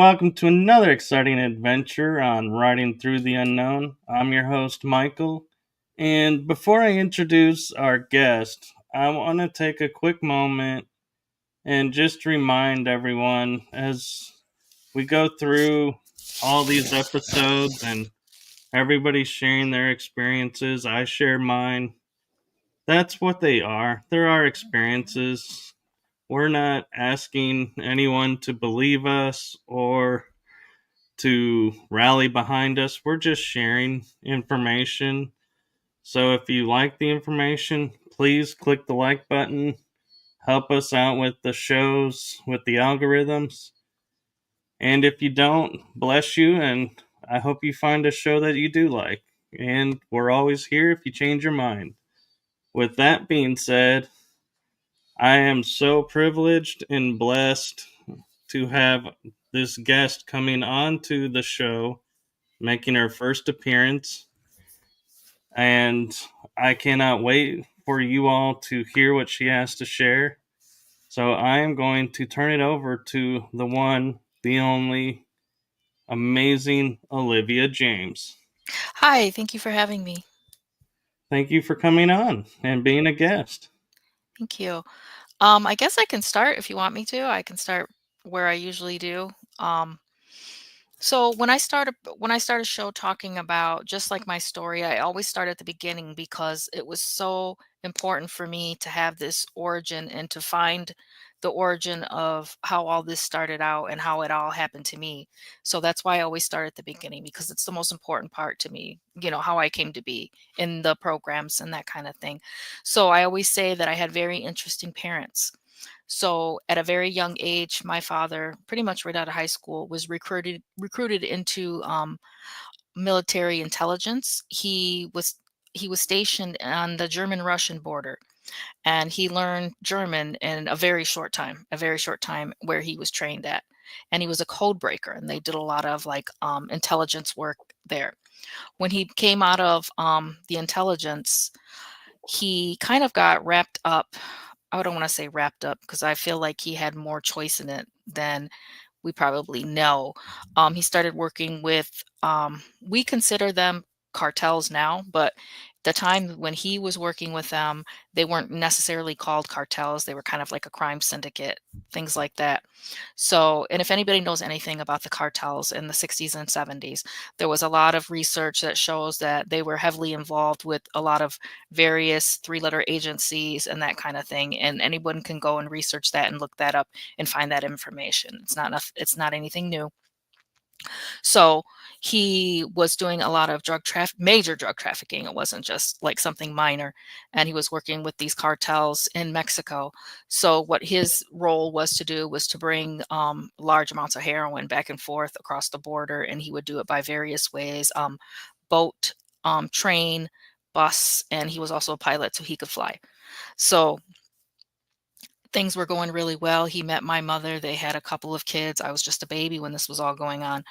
welcome to another exciting adventure on Riding Through the Unknown. I'm your host, Michael, and before I introduce our guest, I want to take a quick moment and just remind everyone as we go through all these episodes and everybody's sharing their experiences. I share mine. That's what they are. They're our experiences. We're not asking anyone to believe us or to rally behind us. We're just sharing information. So if you like the information, please click the like button. Help us out with the shows, with the algorithms. And if you don't, bless you. And I hope you find a show that you do like. And we're always here if you change your mind. With that being said, I am so privileged and blessed to have this guest coming on to the show, making her first appearance. And I cannot wait for you all to hear what she has to share. So I am going to turn it over to the one, the only, amazing Olivia James. Hi, thank you for having me. Thank you for coming on and being a guest. Thank you. I guess I can start if you want me to. I can start where I usually do. Um, so when I start a show talking about just like my story, I always start at the beginning because it was so important for me to have this origin and to find the origin of how all this started out and how it all happened to me. So that's why I always start at the beginning because it's the most important part to me, how I came to be in the programs and that kind of thing. So I always say that I had very interesting parents. So at a very young age, my father, pretty much right out of high school, was recruited into military intelligence. He was stationed on the German-Russian border, and he learned German in a very short time where he was trained at. And he was a code breaker, and they did a lot of like intelligence work there. When he came out of the intelligence, he kind of got wrapped up. I don't want to say wrapped up because I feel like he had more choice in it than we probably know. He started working with, we consider them cartels now, but the time when he was working with them, they weren't necessarily called cartels. They were kind of like a crime syndicate, things like that. So, and if anybody knows anything about the cartels in the 60s and 70s, there was a lot of research that shows that they were heavily involved with a lot of various three-letter agencies and that kind of thing. And anyone can go and research that and look that up and find that information. It's not anything new. So he was doing a lot of major drug trafficking. It wasn't just like something minor. And he was working with these cartels in Mexico. So what his role was to do was to bring large amounts of heroin back and forth across the border. And he would do it by various ways, boat, train, bus, and he was also a pilot, so he could fly. So things were going really well. He met my mother. They had a couple of kids. I was just a baby when this was all going on.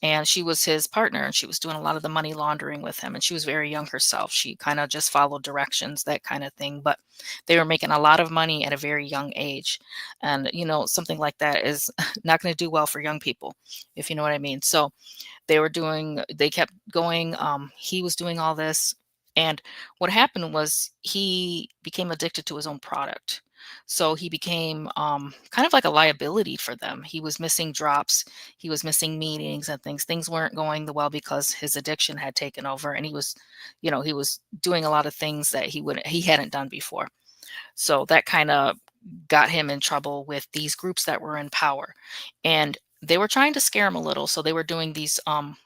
And she was his partner, and she was doing a lot of the money laundering with him. And she was very young herself. She kind of just followed directions, that kind of thing. But they were making a lot of money at a very young age. And, something like that is not going to do well for young people, if you know what I mean. So they kept going. He was doing all this. And what happened was he became addicted to his own product. So he became kind of like a liability for them. He was missing drops, he was missing meetings and things. Things weren't going the well because his addiction had taken over, and he was doing a lot of things that he hadn't done before. So that kind of got him in trouble with these groups that were in power. And they were trying to scare him a little. So they were doing these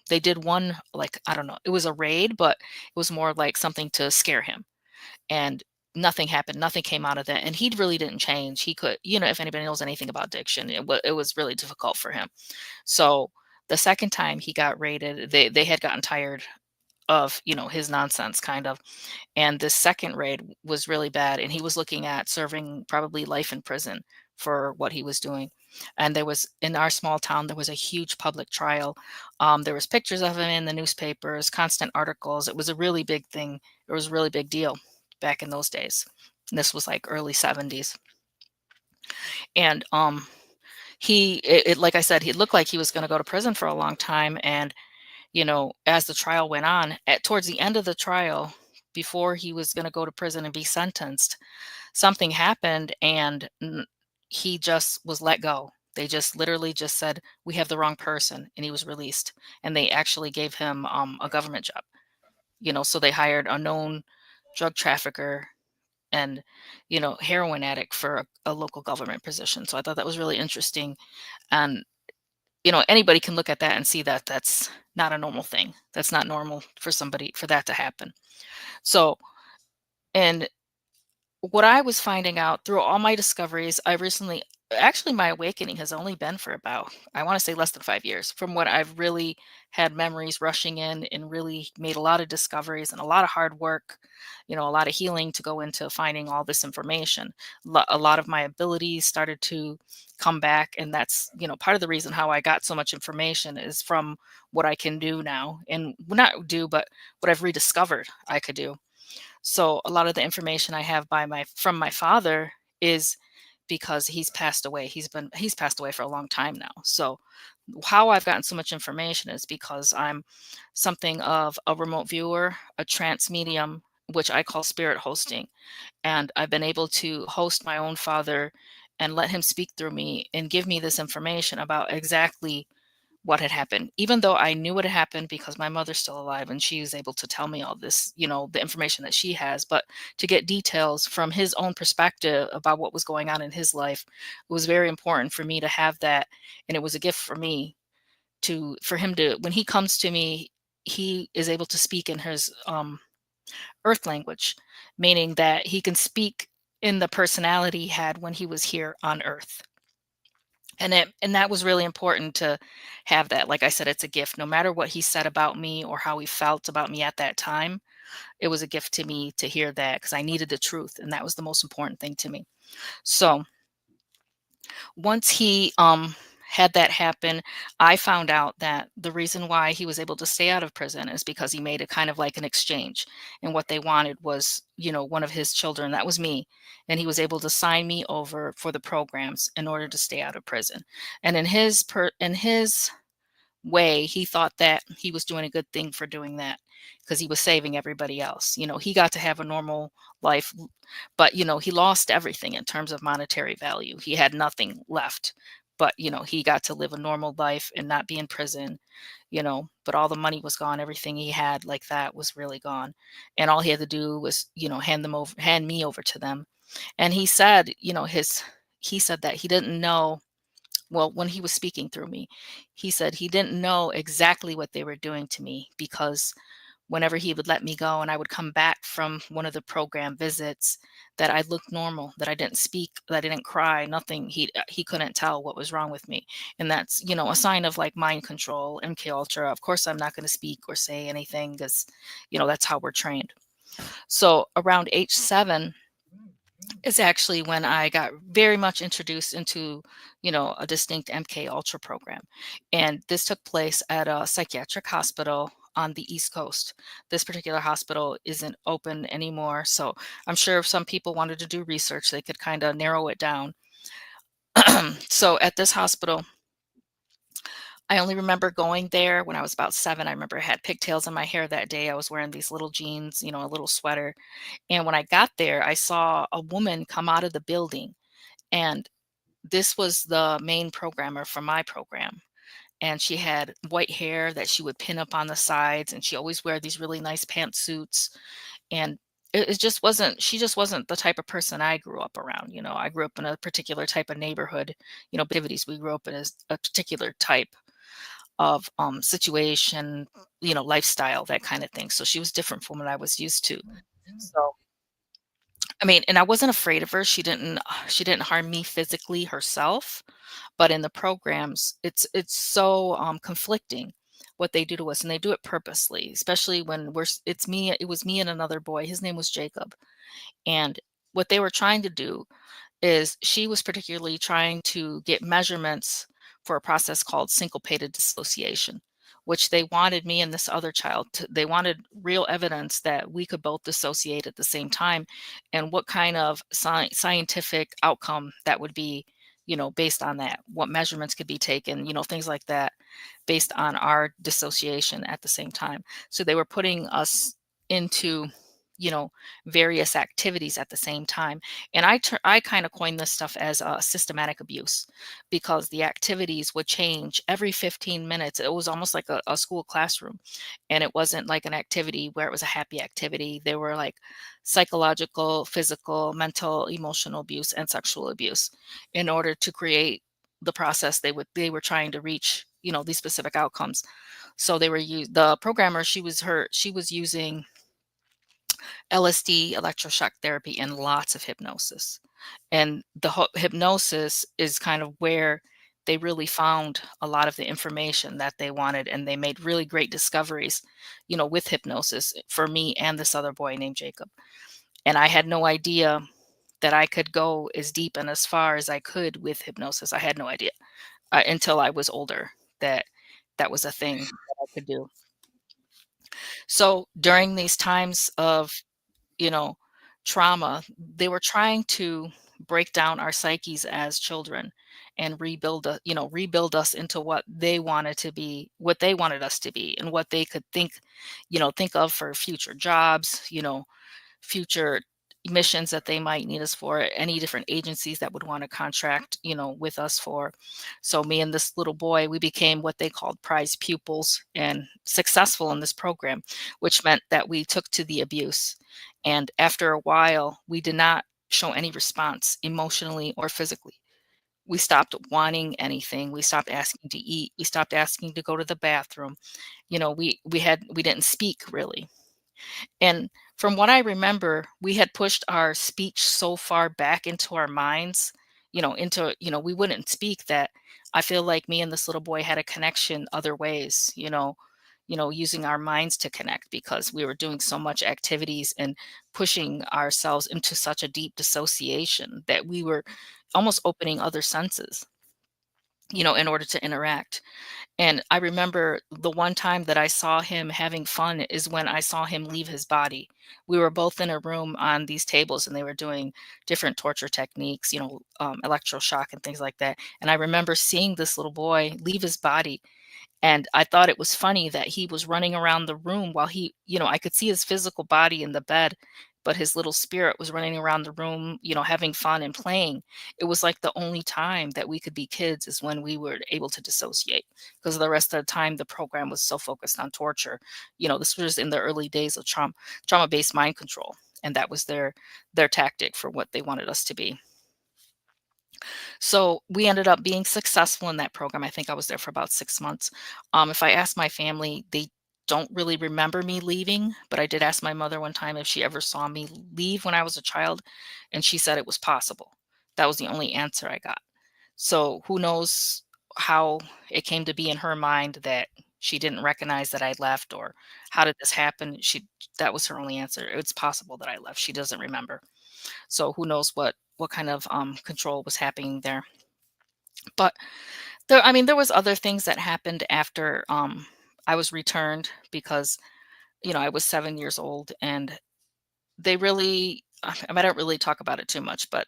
they did one, like, I don't know, it was a raid, but it was more like something to scare him. And nothing happened. Nothing came out of that. And he really didn't change. He could, if anybody knows anything about addiction, it was really difficult for him. So the second time he got raided, they had gotten tired of, his nonsense kind of. And this second raid was really bad. And he was looking at serving probably life in prison for what he was doing. And there was, in our small town, there was a huge public trial. There was pictures of him in the newspapers, constant articles. It was a really big thing. It was a really big deal back in those days. And this was like early 70s. And Like I said, he looked like he was going to go to prison for a long time. And as the trial went on, towards the end of the trial, before he was going to go to prison and be sentenced, something happened, and he just was let go. They just literally just said, "We have the wrong person," and he was released. And they actually gave him a government job. So they hired a known drug trafficker and heroin addict for a local government position. So I thought that was really interesting. And anybody can look at that and see that that's not a normal thing. That's not normal for somebody for that to happen. So, and what I was finding out through all my discoveries, I recently actually, my awakening has only been for about, I want to say, less than 5 years, from what I've really had memories rushing in and really made a lot of discoveries and a lot of hard work, a lot of healing to go into finding all this information. A lot of my abilities started to come back. And that's, part of the reason how I got so much information is from what I can do now, and not do, but what I've rediscovered I could do. So a lot of the information I have from my father is because he's passed away. He's passed away for a long time now. So how I've gotten so much information is because I'm something of a remote viewer, a trance medium, which I call spirit hosting. And I've been able to host my own father and let him speak through me and give me this information about exactly what had happened, even though I knew what had happened because my mother's still alive and she was able to tell me all this, the information that she has. But to get details from his own perspective about what was going on in his life, it was very important for me to have that. And it was a gift for me for him to, when he comes to me, he is able to speak in his earth language, meaning that he can speak in the personality he had when he was here on earth. And that was really important to have that. Like I said, it's a gift. No matter what he said about me or how he felt about me at that time, it was a gift to me to hear that because I needed the truth, and that was the most important thing to me. So once he had that happen, I found out that the reason why he was able to stay out of prison is because he made it kind of like an exchange. And what they wanted was, one of his children, that was me. And he was able to sign me over for the programs in order to stay out of prison. And in his way, he thought that he was doing a good thing for doing that because he was saving everybody else. He got to have a normal life, but, he lost everything in terms of monetary value. He had nothing left, but, he got to live a normal life and not be in prison, but all the money was gone. Everything he had like that was really gone. And all he had to do was, hand me over to them. And he said, he said that he didn't know, well, when he was speaking through me, he said he didn't know exactly what they were doing to me because whenever he would let me go and I would come back from one of the program visits, that I looked normal, that I didn't speak, that I didn't cry, nothing. He couldn't tell what was wrong with me. And that's, a sign of like mind control, MK Ultra. Of course, I'm not going to speak or say anything because, that's how we're trained. So around age 7, is actually when I got very much introduced into, a distinct MK Ultra program. And this took place at a psychiatric hospital on the East Coast. This particular hospital isn't open anymore. So I'm sure if some people wanted to do research, they could kind of narrow it down. So at this hospital, I only remember going there when I was about 7. I remember I had pigtails in my hair that day. I was wearing these little jeans, a little sweater. And when I got there, I saw a woman come out of the building, and this was the main programmer for my program. And she had white hair that she would pin up on the sides, and she always wear these really nice pantsuits. And it just wasn't, she just wasn't the type of person I grew up around. I grew up in a particular type of neighborhood, activities we grew up in is a particular type of situation, lifestyle, that kind of thing. So she was different from what I was used to. So I mean, and I wasn't afraid of her. She didn't harm me physically herself, but in the programs, it's so conflicting what they do to us, and they do it purposely, especially when it was me and another boy. His name was Jacob. And what they were trying to do is she was particularly trying to get measurements for a process called syncopated dissociation, which they wanted me and this other child they wanted real evidence that we could both dissociate at the same time, and what kind of scientific outcome that would be, based on that, what measurements could be taken, things like that, based on our dissociation at the same time. So they were putting us into, you know, various activities at the same time. And I kind of coined this stuff as systematic abuse, because the activities would change every 15 minutes. It was almost like a school classroom. And it wasn't like an activity where it was a happy activity. They were like psychological, physical, mental, emotional abuse, and sexual abuse, in order to create the process they were trying to reach, these specific outcomes. So the programmer, she was using LSD, electroshock therapy, and lots of hypnosis. And the hypnosis is kind of where they really found a lot of the information that they wanted, and they made really great discoveries, with hypnosis, for me and this other boy named Jacob. And I had no idea that I could go as deep and as far as I could with hypnosis. I had no idea, until I was older, that that was a thing that I could do. So during these times of, you know, trauma, they were trying to break down our psyches as children and rebuild us into what they wanted to be, what they wanted us to be, and what they could think of for future jobs, future missions that they might need us for, any different agencies that would want to contract, with us for. So me and this little boy, we became what they called prize pupils and successful in this program, which meant that we took to the abuse. And after a while, we did not show any response emotionally or physically. We stopped wanting anything. We stopped asking to eat. We stopped asking to go to the bathroom. We didn't speak really. And from what I remember, we had pushed our speech so far back into our minds, we wouldn't speak, that I feel like me and this little boy had a connection other ways, using our minds to connect, because we were doing so much activities and pushing ourselves into such a deep dissociation that we were almost opening other senses, in order to interact. And I remember the one time that I saw him having fun is when I saw him leave his body. We were both in a room on these tables, and they were doing different torture techniques, electroshock and things like that. And I remember seeing this little boy leave his body, and I thought it was funny that he was running around the room while I could see his physical body in the bed, but his little spirit was running around the room, having fun and playing. It was like the only time that we could be kids is when we were able to dissociate, because the rest of the time the program was so focused on torture. This was in the early days of trauma-based mind control, and that was their tactic for what they wanted us to be. So we ended up being successful in that program. I think I was there for about 6 months. If I ask my family, they don't really remember me leaving, but I did ask my mother one time if she ever saw me leave when I was a child, and she said it was possible. That was the only answer I got. So who knows how it came to be in her mind that she didn't recognize that I left, or how did this happen? That was her only answer. It's possible that I left. She doesn't remember. So who knows what kind of control was happening there. But there was other things that happened after I was returned, because I was 7 years old, and they really, I don't really talk about it too much, but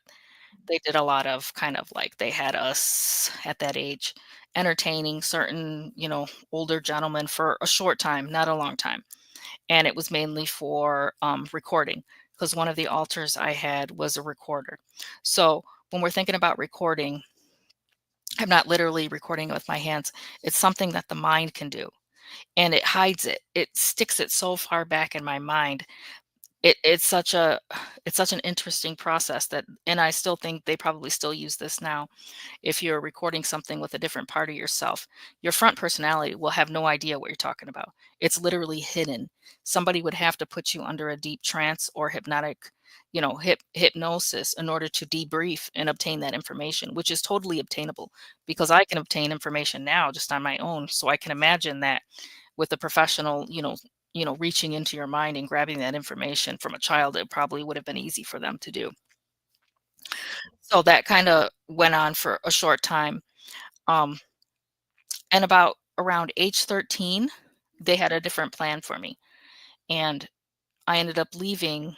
they did a lot of kind of like, they had us at that age entertaining certain, older gentlemen for a short time, not a long time. And it was mainly for recording, because one of the altars I had was a recorder. So when we're thinking about recording, I'm not literally recording it with my hands. It's something that the mind can do, and it hides it. It sticks it so far back in my mind. It's such a it's such an interesting process, and I still think they probably still use this now. If you're recording something with a different part of yourself, your front personality will have no idea what you're talking about. It's literally hidden. Somebody would have to put you under a deep trance or hypnotic, hypnosis, in order to debrief and obtain that information, which is totally obtainable, because I can obtain information now just on my own. So I can imagine that with a professional, reaching into your mind and grabbing that information from a child, it probably would have been easy for them to do. So that kind of went on for a short time. Um, and about around age 13, they had a different plan for me. And I ended up leaving.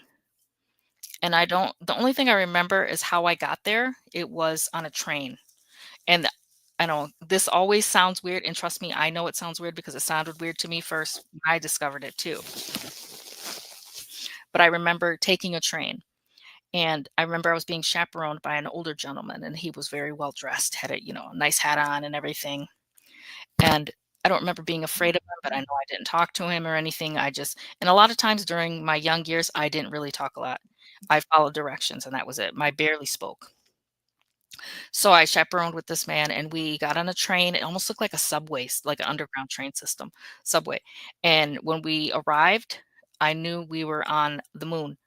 And the only thing I remember is how I got there. It was on a train. I know this always sounds weird, and trust me, I know it sounds weird because it sounded weird to me first when I discovered it too. But I remember taking a train, and I remember I was being chaperoned by an older gentleman, and he was very well dressed, had a, a nice hat on and everything. And I don't remember being afraid of him, but I know I didn't talk to him or anything. And a lot of times during my young years, I didn't really talk a lot. I followed directions and that was it. I barely spoke. So I chaperoned with this man and we got on a train. It almost looked like a subway, like an underground train system, subway. And when we arrived, I knew we were on the moon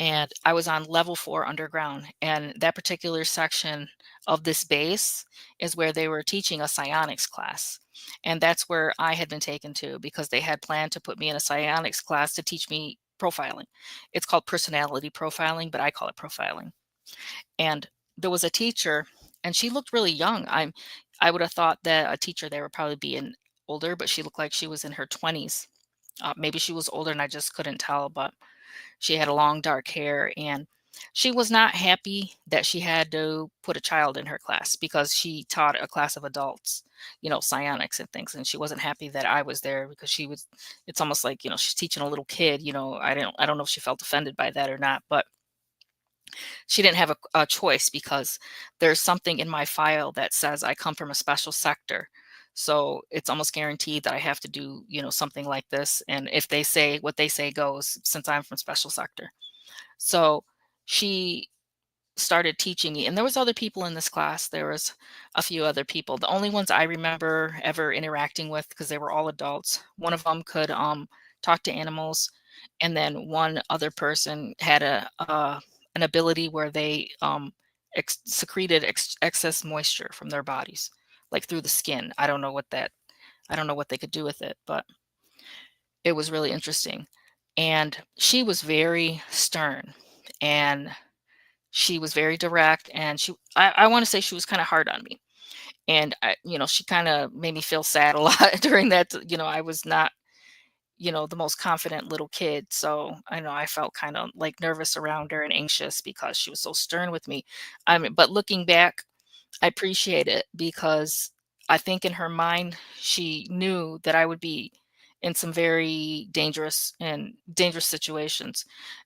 and I was on level 4 underground. And that particular section of this base is where they were teaching a psionics class. And that's where I had been taken to because they had planned to put me in a psionics class to teach me profiling. It's called personality profiling, but I call it profiling. And there was a teacher and she looked really young. I would have thought that a teacher there would probably be in older, but she looked like she was in her 20s. Maybe she was older and I just couldn't tell, but she had a long dark hair and she was not happy that she had to put a child in her class because she taught a class of adults, psionics and things. And she wasn't happy that I was there because it's almost like, she's teaching a little kid, I don't know if she felt offended by that or not, but she didn't have a choice because there's something in my file that says I come from a special sector. So it's almost guaranteed that I have to do, something like this. And if they say what they say goes, since I'm from special sector. So she started teaching me, and there was other people in this class. There was a few other people. The only ones I remember ever interacting with, because they were all adults. One of them could talk to animals, and then one other person had an ability where they secreted excess moisture from their bodies, like through the skin. I don't know what they could do with it, but it was really interesting. And she was very stern, and she was very direct, and I want to say she was kind of hard on me. And she kind of made me feel sad a lot during that. I was not, the most confident little kid. So I know I felt kind of like nervous around her and anxious because she was so stern with me. But looking back, I appreciate it because I think in her mind, she knew that I would be in some very dangerous situations.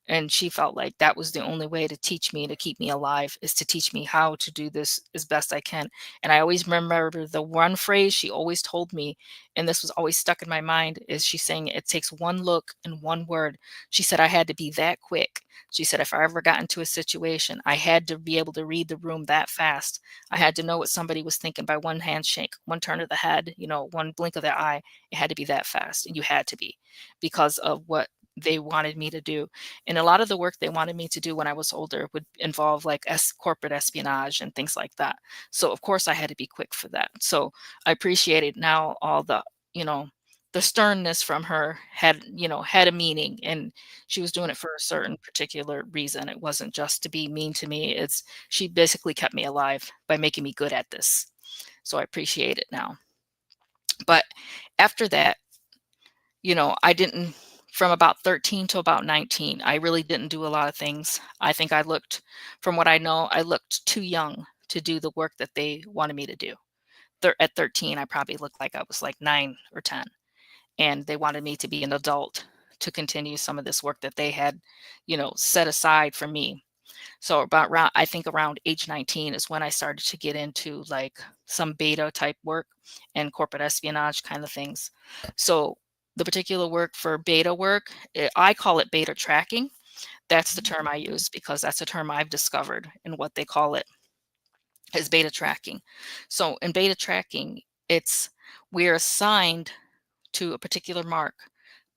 And she felt like that was the only way to teach me, to keep me alive, is to teach me how to do this as best I can. And I always remember the one phrase she always told me, and this was always stuck in my mind, is she saying, it takes one look and one word. She said, I had to be that quick. She said, if I ever got into a situation, I had to be able to read the room that fast. I had to know what somebody was thinking by one handshake, one turn of the head, one blink of the eye. It had to be that fast. And you had to be, because of what they wanted me to do. And a lot of the work they wanted me to do when I was older would involve like corporate espionage and things like that. So of course I had to be quick for that. So I appreciated now all the sternness from her had a meaning, and she was doing it for a certain particular reason. It wasn't just to be mean to me. She basically kept me alive by making me good at this. So I appreciate it now. But after that, I didn't, from about 13 to about 19, I really didn't do a lot of things. I think from what I know, I looked too young to do the work that they wanted me to do. At 13, I probably looked like I was like 9 or 10. And they wanted me to be an adult to continue some of this work that they had, set aside for me. So I think around age 19 is when I started to get into like some beta type work and corporate espionage kind of things. So the particular work for beta work, I call it beta tracking. That's the term I use because that's a term I've discovered, and what they call it is beta tracking. So in beta tracking, we're assigned to a particular mark.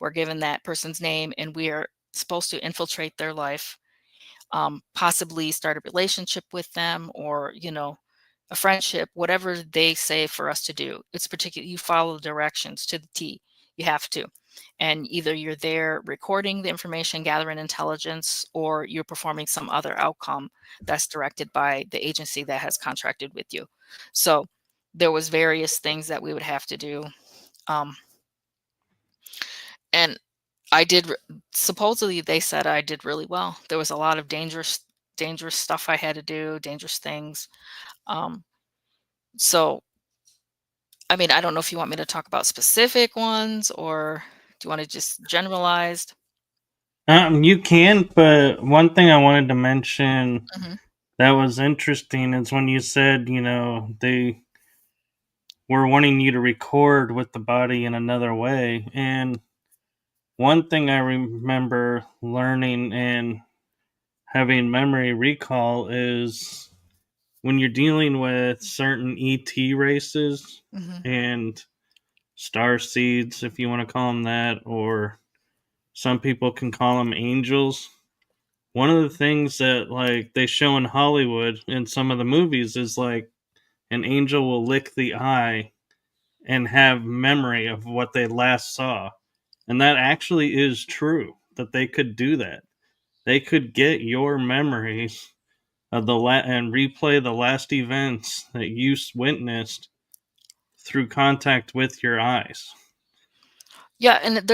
We're given that person's name and we are supposed to infiltrate their life, possibly start a relationship with them, or, a friendship, whatever they say for us to do. It's particular. You follow the directions to the T. You have to. And either you're there recording the information, gathering intelligence, or you're performing some other outcome that's directed by the agency that has contracted with you. So there was various things that we would have to do. And I did supposedly they said I did really well. There was a lot of dangerous stuff I had to do, dangerous things. Um, so I mean, I don't know if you want me to talk about specific ones or do you want to just generalized? You can, but one thing I wanted to mention Mhm, that was interesting is when you said, they were wanting you to record with the body in another way. And one thing I remember learning and having memory recall is when you're dealing with certain ET races mhm. and star seeds, if you want to call them that, or some people can call them angels. One of the things that like they show in Hollywood in some of the movies is like an angel will lick the eye and have memory of what they last saw. And that actually is true that they could do that. They could get your memories of and replay the last events that you witnessed through contact with your eyes. Yeah, and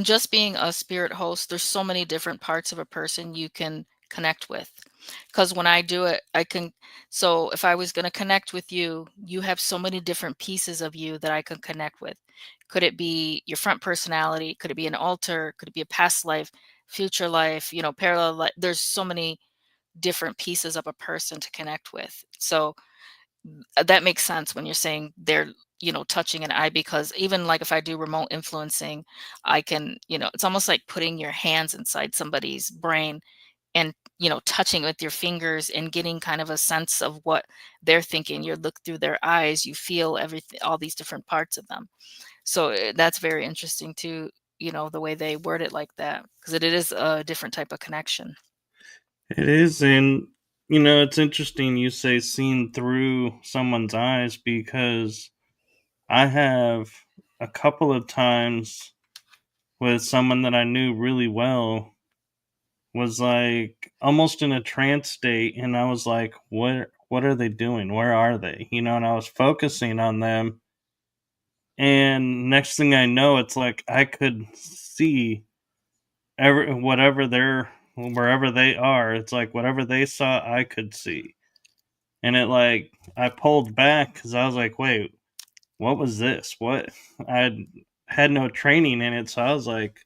just being a spirit host, there's so many different parts of a person you can connect with. Because when I do it, I can. So if I was going to connect with you, you have so many different pieces of you that I can connect with. Could it be your front personality? Could it be an alter? Could it be a past life, future life? Parallel life. There's so many different pieces of a person to connect with. So that makes sense when you're saying they're, touching an eye, because even like if I do remote influencing, I can, it's almost like putting your hands inside somebody's brain and, touching with your fingers and getting kind of a sense of what they're thinking. You look through their eyes, you feel everything, all these different parts of them. So that's very interesting too, the way they word it like that, because it is a different type of connection. It is, and it's interesting you say seen through someone's eyes because I have a couple of times with someone that I knew really well was like almost in a trance state and I was like what are they doing? Where are they? And I was focusing on them and next thing I know it's like I could see whatever they're wherever they are. It's like whatever they saw I could see. And it like I pulled back cuz I was like, "Wait, what was this? What?" I had no training in it, so I was like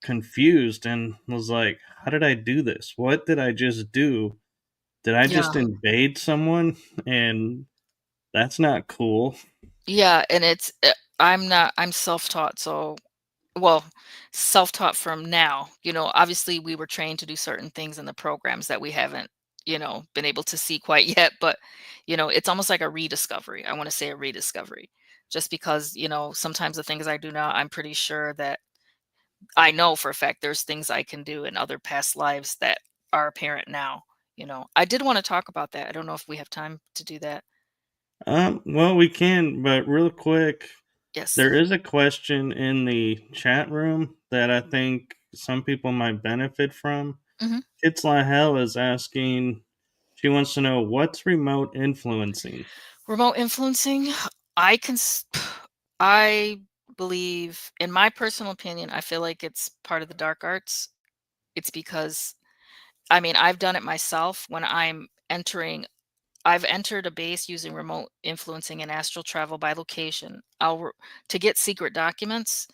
confused and was like, "How did I do this? What did I just do? Did I Yeah. just invade someone?" And that's not cool. Yeah, and I'm self-taught, so well, self-taught from now. Obviously we were trained to do certain things in the programs that we haven't, been able to see quite yet, but it's almost like a rediscovery. I want to say a rediscovery. Just because, sometimes the things I do now, I'm pretty sure that I know for a fact there's things I can do in other past lives that are apparent now. I did want to talk about that. I don't know if we have time to do that. Well, we can, but real quick, Yes. there is a question in the chat room that I think some people might benefit from. Mhm. Kitzla Hell is asking, she wants to know what's remote influencing. Remote influencing, I can s I believe, in my personal opinion, I feel like it's part of the dark arts. It's because, I mean, I've done it myself when I've entered a base using remote influencing and astral travel by location. To get secret documents,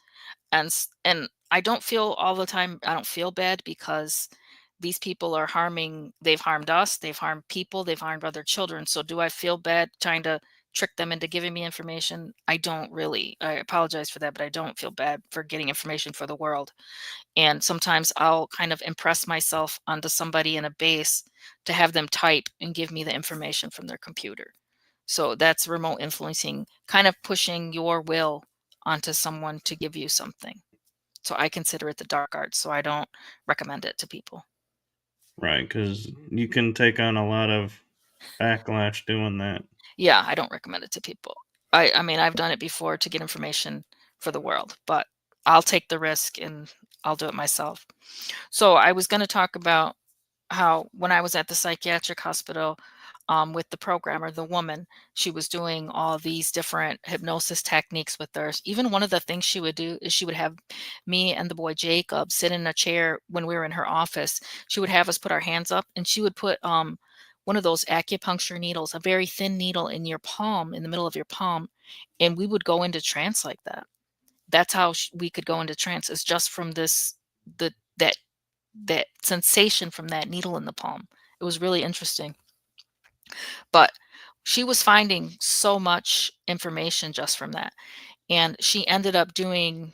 and I don't feel all the time, I don't feel bad because these people are they've harmed us, they've harmed people, they've harmed other children. So do I feel bad trying to trick them into giving me information? I don't really. I apologize for that, but I don't feel bad for getting information for the world. And sometimes I'll kind of impress myself onto somebody in a base to have them type and give me the information from their computer. So that's remote influencing, kind of pushing your will onto someone to give you something. So I consider it the dark arts, so I don't recommend it to people. Right, because you can take on a lot of backlash doing that. Yeah, I don't recommend it to people. I mean, I've done it before to get information for the world, but I'll take the risk and I'll do it myself. So I was going to talk about how when I was at the psychiatric hospital, with the programmer, the woman, she was doing all these different hypnosis techniques with us. Even one of the things she would do is she would have me and the boy Jacob sit in a chair when we were in her office. She would have us put our hands up, and she would put one of those acupuncture needles, a very thin needle, in your palm, in the middle of your palm, and we would go into trance like that. That's how we could go into trance, is just from this the that sensation from that needle in the palm. It was really interesting. But she was finding so much information just from that. And she ended up doing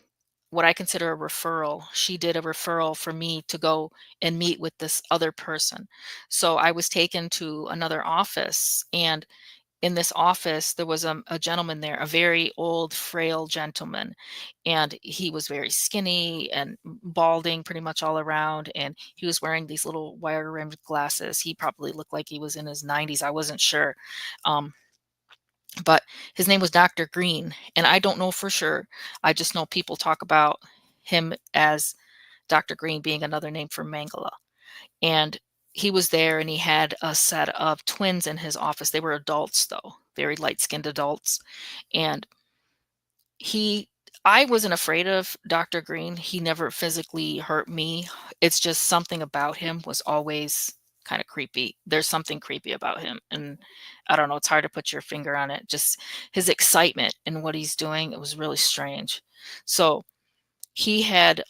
what I consider a referral. She did a referral for me to go and meet with this other person. So I was taken to another office, and in this office, there was a gentleman there, a very old, frail gentleman, and he was very skinny and balding pretty much all around, and he was wearing these little wire-rimmed glasses. He probably looked like he was in his 90s. I wasn't sure. Um, but his name was Dr. Green, and I don't know for sure. I just know people talk about him as Dr. Green being another name for Mangala. And he was there, and he had a set of twins in his office. They were adults, though, very light-skinned adults. And he I wasn't afraid of Dr. Green. He never physically hurt me. It's just something about him was always kind of creepy. There's something creepy about him. And I don't know, it's hard to put your finger on it. Just his excitement in what he's doing, it was really strange. So he had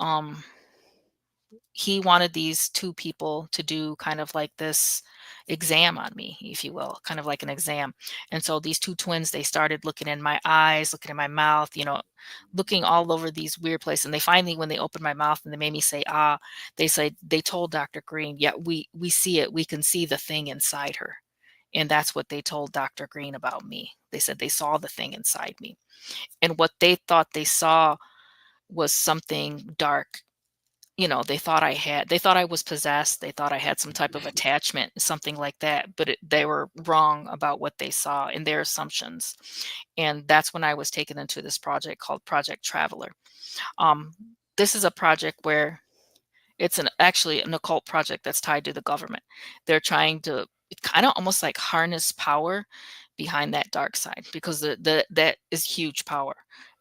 he wanted these two people to do kind of like this exam on me, if you will, kind of like an exam. And so these two twins, they started looking in my eyes, looking in my mouth, looking all over these weird places. And they finally, when they opened my mouth and they made me say, ah, they told Dr. Green, yeah, we see it. We can see the thing inside her. And that's what they told Dr. Green about me. They said they saw the thing inside me. And what they thought they saw was something dark. They thought I was possessed. They thought I had some type of attachment, something like that, but they were wrong about what they saw in their assumptions. And that's when I was taken into this project called Project Traveler. Um, this is a project where it's actually an occult project that's tied to the government. They're trying to kind of almost like harness power behind that dark side, because that is huge power.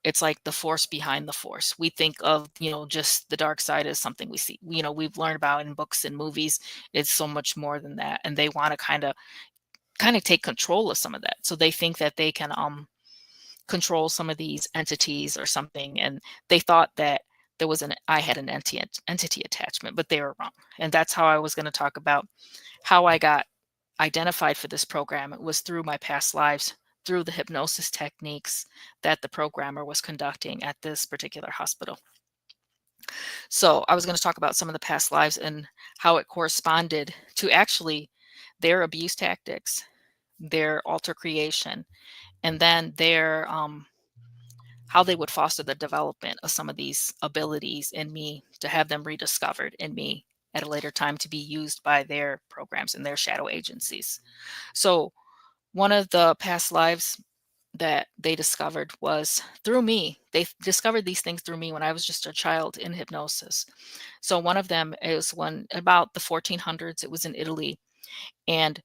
It's like the force behind the force. We think of, just the dark side as something we see. We've learned about in books and movies. It's so much more than that. And they want to kind of take control of some of that. So they think that they can control some of these entities or something. And they thought that I had an entity attachment, but they were wrong. And that's how I was going to talk about how I got identified for this program. It was through my past lives, through the hypnosis techniques that the programmer was conducting at this particular hospital. So I was going to talk about some of the past lives and how it corresponded to actually their abuse tactics, their alter creation, and then their how they would foster the development of some of these abilities in me, to have them rediscovered in me at a later time to be used by their programs and their shadow agencies. So one of the past lives that they discovered was through me. They discovered these things through me when I was just a child in hypnosis. So one of them is when about the 1400s, it was in Italy. And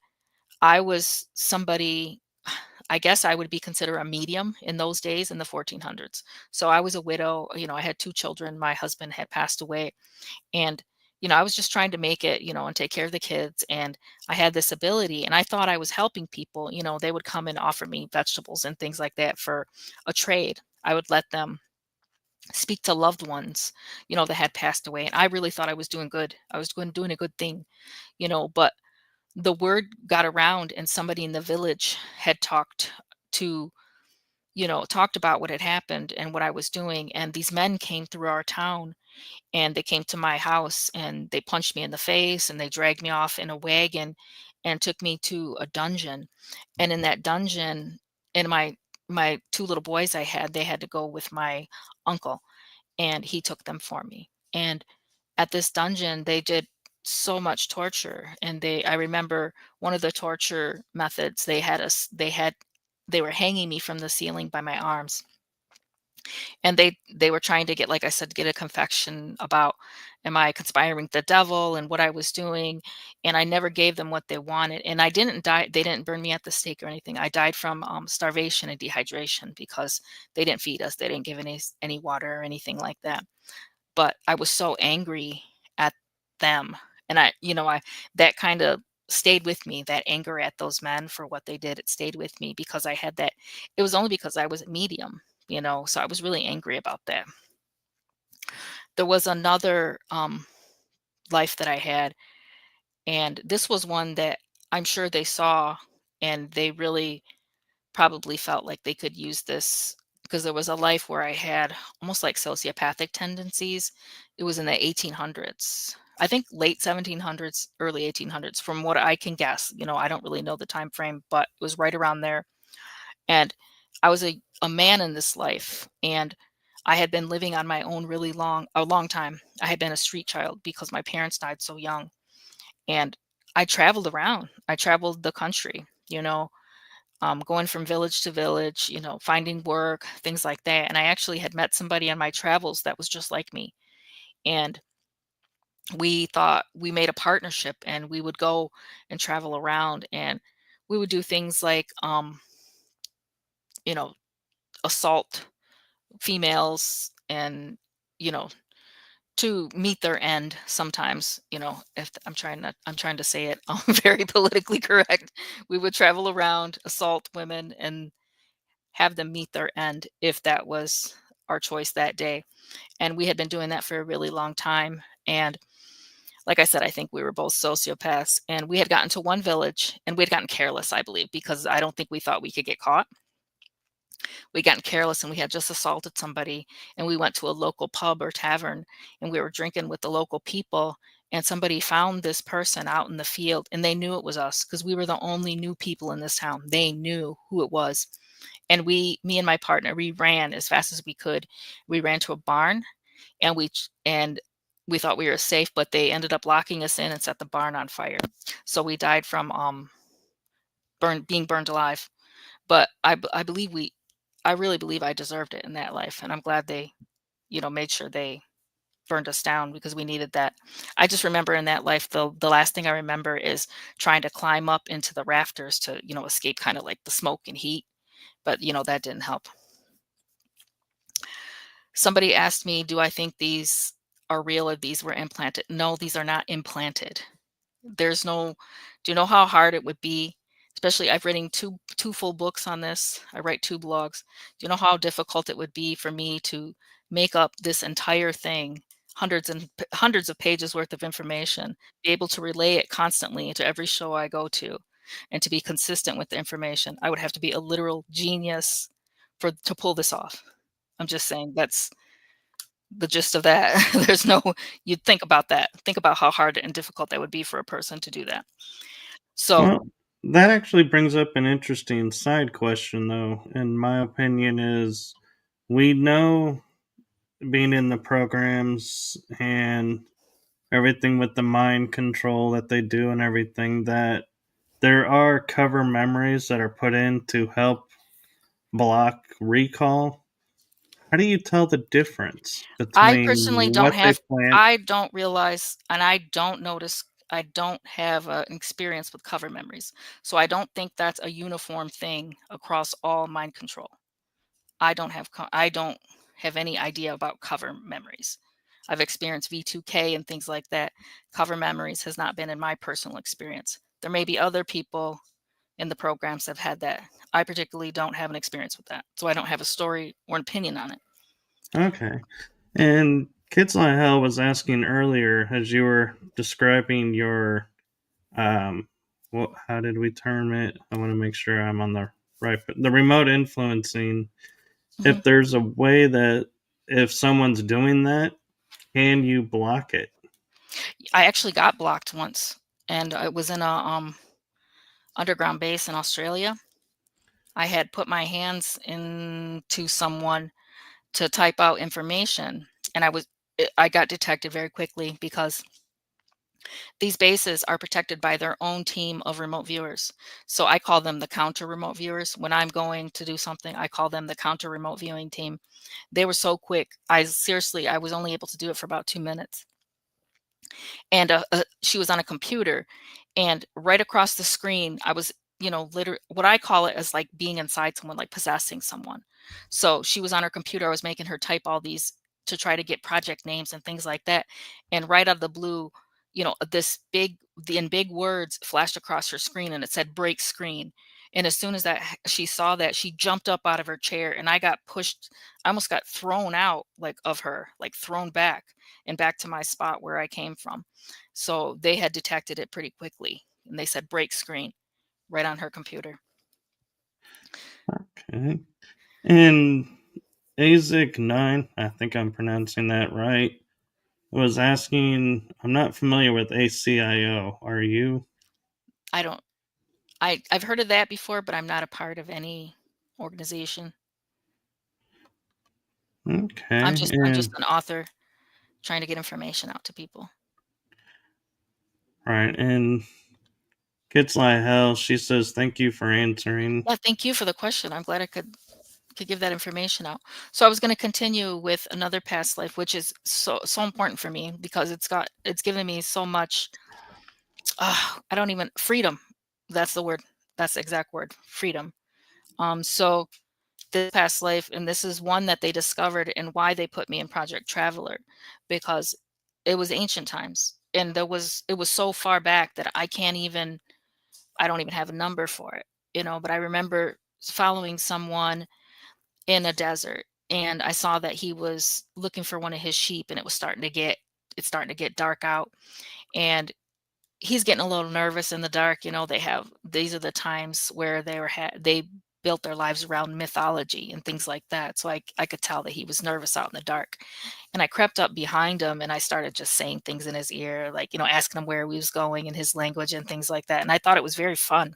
I was somebody, I guess I would be considered a medium in those days in the 1400s. So I was a widow. I had two children. My husband had passed away. And I was just trying to make it, and take care of the kids. And I had this ability, and I thought I was helping people. They would come and offer me vegetables and things like that for a trade. I would let them speak to loved ones, that had passed away. And I really thought I was doing good. I was doing a good thing, but the word got around, and somebody in the village had to, talked about what had happened and what I was doing. And these men came through our town, and they came to my house, and they punched me in the face, and they dragged me off in a wagon and took me to a dungeon. And in that dungeon, and my two little boys they had to go with my uncle, and he took them for me. And at this dungeon, they did so much torture. And I remember one of the torture methods, they were hanging me from the ceiling by my arms. And they were trying to get, like I said, get a confession about, am I conspiring with the devil and what I was doing. And I never gave them what they wanted. And I didn't die. They didn't burn me at the stake or anything. I died from starvation and dehydration, because they didn't feed us. They didn't give any water or anything like that. But I was so angry at them. And I that kind of stayed with me. That anger at those men for what they did, it stayed with me because I had that. It was only because I was a medium, so I was really angry about that. There was another life that I had, and this was one that I'm sure they saw, and they really probably felt like they could use this because there was a life where I had almost like sociopathic tendencies. It was in the 1800s. I think late 1700s, early 1800s, from what I can guess. I don't really know the time frame, but it was right around there. And I was a man in this life, and I had been living on my own a long time. I had been a street child because my parents died so young, and I traveled around. I traveled the country, going from village to village, finding work, things like that. And I actually had met somebody on my travels that was just like me. And we made a partnership, and we would go and travel around, and we would do things like, you know, assault females, and, you know, to meet their end sometimes, if I'm trying to say it very politically correct. We would travel around, assault women, and have them meet their end if that was our choice that day. And we had been doing that for a really long time. And like I said, I think we were both sociopaths, and we had gotten to one village, and we had gotten careless, I believe, because I don't think we thought we could get caught. We gotten careless, and we had just assaulted somebody, and we went to a local pub or tavern, and we were drinking with the local people, and somebody found this person out in the field, and they knew it was us because we were the only new people in this town. They knew who it was. And me and my partner, we ran as fast as we could. We ran to a barn, and we thought we were safe, but they ended up locking us in and set the barn on fire. So we died from being burned alive. But I really believe I deserved it in that life, and I'm glad they, made sure they burned us down because we needed that. I just remember in that life, the last thing I remember is trying to climb up into the rafters to, escape kind of like the smoke and heat, but that didn't help. Somebody asked me, do I think these are real or these were implanted? No, these are not implanted. There's no Do you know how hard it would be? Especially, I've written two full books on this. I write two blogs. Do you know how difficult it would be for me to make up this entire thing, hundreds of pages worth of information, be able to relay it constantly to every show I go to, and to be consistent with the information? I would have to be a literal genius to pull this off. I'm just saying that's the gist of that. You'd think about that. Think about how hard and difficult that would be for a person to do that. So, Well, that actually brings up an interesting side question, though. In my opinion, is we know being in the programs and everything with the mind control that they do and everything that there are cover memories that are put in to help block recall. How do you tell the difference I between personally what they plant? I don't realize, and I don't notice, I don't have an experience with cover memories. So I don't think that's a uniform thing across all mind control. I don't have any idea about cover memories. I've experienced V2K and things like that. Cover memories has not been in my personal experience. There may be other people in the programs that have had that. I particularly don't have an experience with that. So I don't have a story or an opinion on it. Okay. And Kids on Hell was asking earlier as you were describing your how did we term it? I want to make sure I'm on the right the remote influencing. Mhm. If there's a way that if someone's doing that, can you block it? I actually got blocked once, and I was in a underground base in Australia. I had put my hands into someone to type out information, and I got detected very quickly because these bases are protected by their own team of remote viewers. So I call them the counter remote viewers. When I'm going to do something, I call them the counter remote viewing team. They were so quick. I was only able to do it for about 2 minutes. And she was on a computer, and right across the screen I was, literally, what I call it as like being inside someone, like possessing someone. So she was on her computer. I was making her type all these to try to get project names and things like that, and right out of the blue, this in big words flashed across her screen, and it said break screen. And as soon as she saw that, she jumped up out of her chair, and I almost got thrown out, like, of her, like thrown back and back to my spot where I came from. So they had detected it pretty quickly, and they said break screen right on her computer. Okay. And ASIC 9, I think I'm pronouncing that right, was asking, I'm not familiar with ACIO. Are you? I don't I've heard of that before, but I'm not a part of any organization. I'm Okay. just And an author trying to get information out to people. right. And Kids Like Hell, she says, thank you for answering. Yeah, thank you for the question. I'm glad I could give that information out. So I was going to continue with another past life, which is so important for me because it's given me so much. I don't even freedom. That's the word. That's the exact word. Freedom. So this past life, and this is one that they discovered, and why they put me in Project Traveler, because it was ancient times, and it was so far back that I don't even have a number for it, but I remember following someone in a desert, and I saw that he was looking for one of his sheep, and it's starting to get dark out, and he's getting a little nervous in the dark. These are the times where they built their lives around mythology and things like that. So I could tell that he was nervous out in the dark. And I crept up behind him, and I started just saying things in his ear, like, asking him where he was going in his language and things like that. And I thought it was very fun.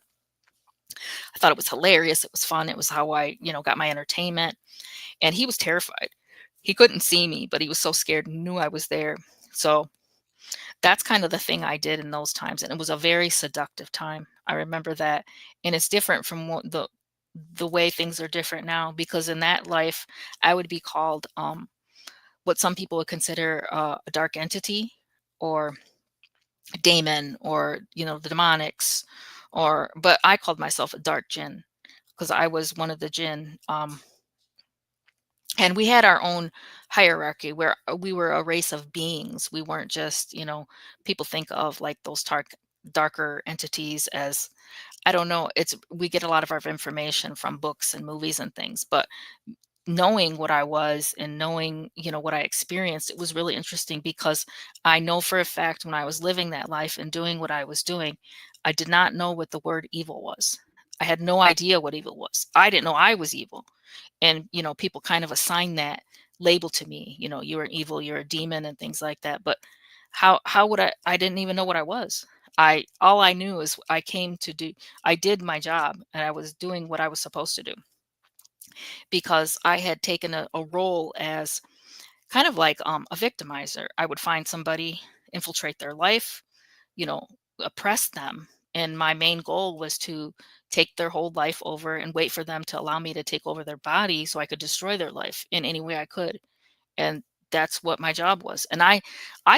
I thought it was hilarious. It was fun. It was how I, got my entertainment. And he was terrified. He couldn't see me, but he was so scared and knew I was there. So that's kind of the thing I did in those times, and it was a very seductive time. I remember that, and it's different from the way things are different now, because in that life, I would be called what some people would consider a dark entity, or daemon, or the demonics, but I called myself a dark jinn because I was one of the jinn. And we had our own hierarchy where we were a race of beings. We weren't just, people think of like those darker entities as, I don't know, we get a lot of our information from books and movies and things, but knowing what I was, and knowing, what I experienced, it was really interesting, because I know for a fact when I was living that life and doing what I was doing, I did not know what the word evil was. I had no idea what evil was. I didn't know I was evil. And people kind of assign that label to me. You're an evil, you're a demon, and things like that. But how would I didn't even know what I was. All I knew is I did my job, and I was doing what I was supposed to do, because I had taken a role as kind of like a victimizer. I would find somebody, infiltrate their life, you know oppress them, and my main goal was to take their whole life over and wait for them to allow me to take over their body so I could destroy their life in any way I could. And that's what my job was. And I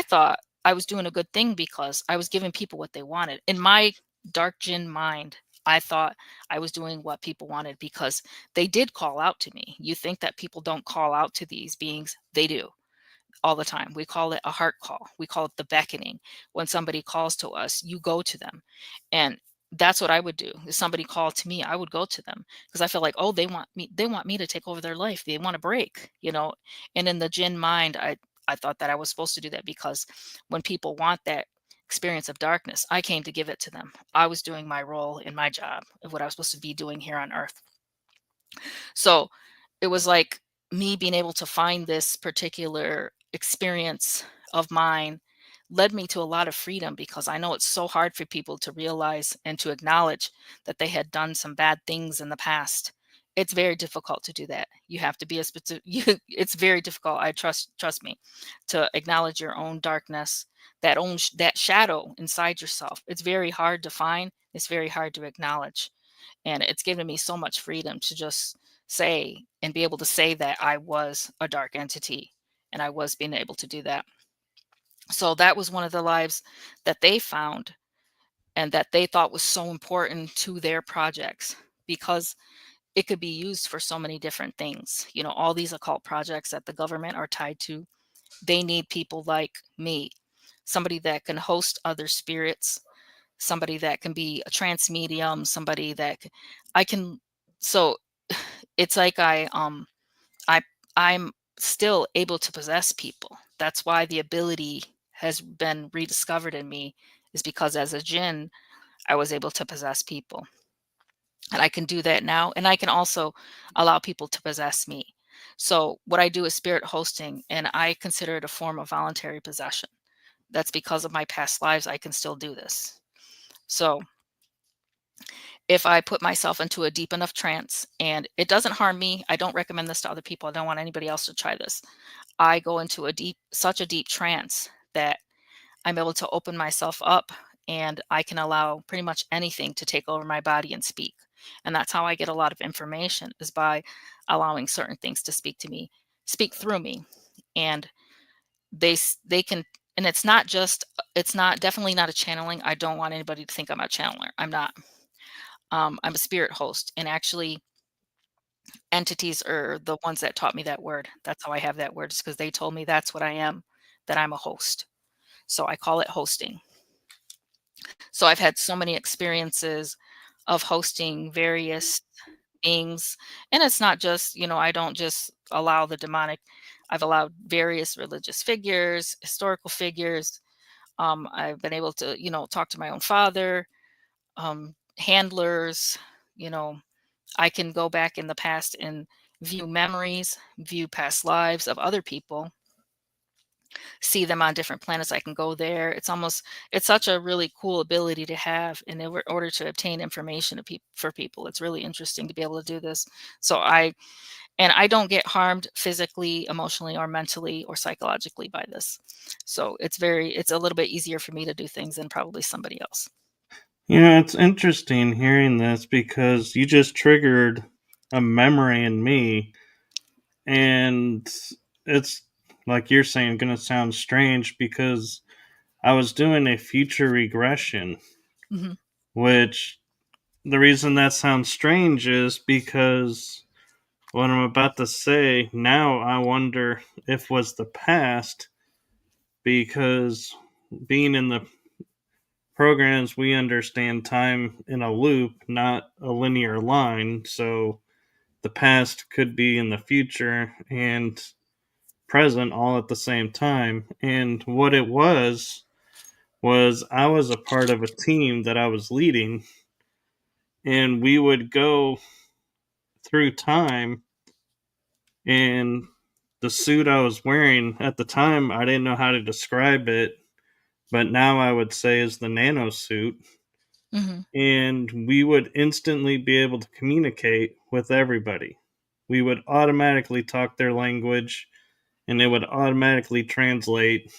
thought I was doing a good thing, because I was giving people what they wanted. In my dark gin mind, I thought I was doing what people wanted, because they did call out to me. You think that people don't call out to these beings? They do all the time. We call it a heart call. We call it the beckoning. When somebody calls to us, you go to them. And that's what I would do. If somebody called to me, I would go to them, because I feel like, oh, they want me to take over their life. They want to break. And in the jinn mind, I thought that I was supposed to do that, because when people want that experience of darkness, I came to give it to them. I was doing my role in my job of what I was supposed to be doing here on earth. So it was like me being able to find this particular experience of mine led me to a lot of freedom, because I know it's so hard for people to realize and to acknowledge that they had done some bad things in the past. It's very difficult to do that. You have to be a specific, it's very difficult. Trust me, to acknowledge your own darkness, that shadow inside yourself. It's very hard to find. It's very hard to acknowledge. And it's given me so much freedom to just say and be able to say that I was a dark entity, and I was being able to do that. So that was one of the lives that they found, and that they thought was so important to their projects, because it could be used for so many different things. All these occult projects that the government are tied to, they need people like me. somebody that can host other spirits, somebody that can be a trance medium, somebody that I can. So it's like I I'm still able to possess people. That's why the ability has been rediscovered in me, is because as a jinn, I was able to possess people. And I can do that now. And I can also allow people to possess me. So what I do is spirit hosting, and I consider it a form of voluntary possession. That's because of my past lives. I can still do this. So if I put myself into a deep enough trance and it doesn't harm me, I don't recommend this to other people. I don't want anybody else to try this. I go into such a deep trance that I'm able to open myself up, and I can allow pretty much anything to take over my body and speak. And that's how I get a lot of information, is by allowing certain things to speak to me, speak through me. And they can, and it's not definitely not a channeling. I don't want anybody to think I'm a channeler. I'm not. I'm a spirit host, and actually entities are the ones that taught me that word. That's how I have that word, is because they told me that's what I am, that I'm a host. So I call it hosting. So I've had so many experiences of hosting various beings. And it's not just, I don't just allow the demonic. I've allowed various religious figures, historical figures. I've been able to, talk to my own father, handlers. you know, I can go back in the past and view memories, view past lives of other people, see them on different planets. I can go there. It's such a really cool ability to have in order to obtain information for people. It's really interesting to be able to do this. So I don't get harmed physically, emotionally, or mentally, or psychologically by this. So it's a little bit easier for me to do things than probably somebody else. It's interesting hearing this because you just triggered a memory in me, and it's like you're saying, going to sound strange because I was doing a future regression, Hmm. which the reason that sounds strange is because what I'm about to say now, I wonder if was the past, because being in the programs, we understand time in a loop, not a linear line. So the past could be in the future and present all at the same time. And what it was I was a part of a team that I was leading, and we would go through time. And the suit I was wearing at the time, I didn't know how to describe it, but now I would say is the nano suit. Hmm. And we would instantly be able to communicate with everybody. We would automatically talk their language, and it would automatically translate